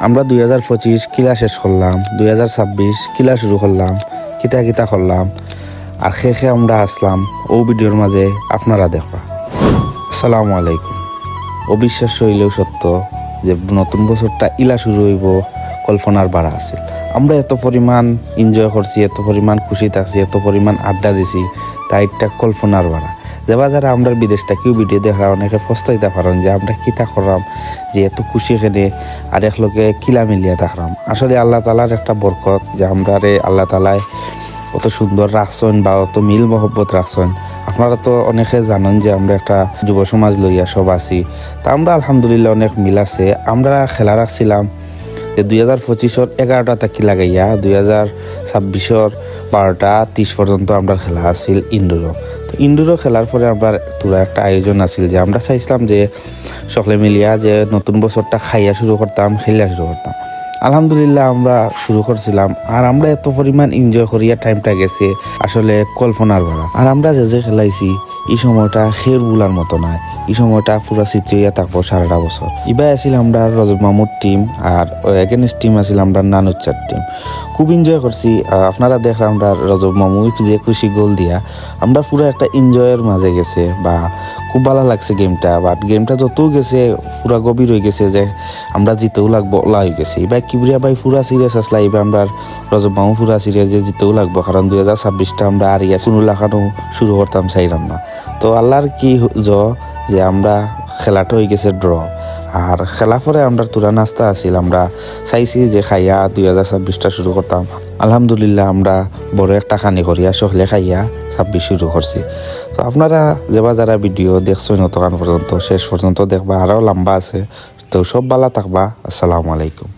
আমরা 2025 কিলা শেষ করলাম, 2026 কিলা শুরু করলাম, কিতা কিতা করলাম আর শেষে আমরা আসলাম ও ভিডিওর মাঝে আপনারা দেখবা। আসসালামু আলাইকুম। অবিশ্বাস্য হইলেও সত্য যে নতুন বছরটা ইলা শুরু হইব কল্পনার বাড়া আছিল। আমরা এত পরিমাণ এনজয় করছি, এত পরিমাণ খুশি থাকছি, এত পরিমাণ আড্ডা দিছি, তাই এটা কল্পনার বাড়া। যেবা যারা আমরা বিদেশ থেকেও ভিডিও দেখা অনেকে ফস্তাইতে পারেন যে আমরা কিতা করলাম যে এত খুশি এখানে আর একলোকে কিলা মিলিয়া থাকলাম। আসলে আল্লাহ তালার একটা বরকত যে আমরা আল্লাহ তালায় অত সুন্দর রাখছেন বা অত মিল মহব্বত রাখছেন। আপনারা তো অনেকে জানেন যে আমরা একটা যুব সমাজ লইয়া সব আছি, তা আমরা আলহামদুলিল্লাহ অনেক মিল আছে। আমরা খেলা রাখছিলাম যে 2025-র 11টা তাকি লাগাইয়া 2026-র 12:30 পর্যন্ত আমরা খেলা আছিল ইনডোরও। তো ইনডোরও খেলার পরে আমরা তোরা একটা আয়োজন আছিল যে আমরা চাইছিলাম যে সকলে মিলিয়া যে নতুন বছরটা খাইয়া শুরু করতাম, খেলিয়া শুরু করতাম। আলহামদুলিল্লাহ আমরা শুরু করছিলাম আর আমরা এত পরিমাণ এনজয় করিয়া টাইমটা গেছে আসলে কল্পনার ভরা। আর আমরা যে খেলাইছি এই সময়টা খের বুলার মতো নয়, এই সময়টা পুরা চিত্রিয়া থাকবো সারাটা বছর। ইবাই আছিল আমরা রজব মামুর টিম আর এগেনস্ট টিম আছিল আমরা নানুচ্চার টিম। খুব এনজয় করছি। আপনারা দেখলাম আমরা রজব মামু যে খুশি গোল দিয়া আমরা পুরো একটা এনজয়ের মাঝে গেছে বা খুব ভালো লাগছে গেমটা। বাট গেমটা যতও গেছে পুরা গভীর হয়ে গেছে যে আমরা জিতেও লাগবো ওলা হয়ে গেছে। এবার কিবরিয়া ভাই পুরা সিরিয়াস আসলা, এবার আমরা রজব মামু পুরা সিরিয়াস যে জিতেও লাগবো, কারণ 2026টা আমরা আর কোনো লাখানো শুরু করতাম চাইলাম না। তো আল্লাহর কি যে আমরা খেলাটা হয়ে গেছে ড্র। আর খেলা পরে আমরা তুরা নাস্তা আছিল, আমরা চাইছি যে খাইয়া 2026টা শুরু করতাম। আলহামদুলিল্লাহ আমরা বড় একটা খানি করিয়া সকলে খাইয়া 26 শুরু করছি। তো আপনারা যারা ভিডিও দেখছেন অতক্ষণ পর্যন্ত শেষ পর্যন্ত দেখবা, আরও লম্বা আছে। তো সব ভালো থাকবা। আসসালামু আলাইকুম।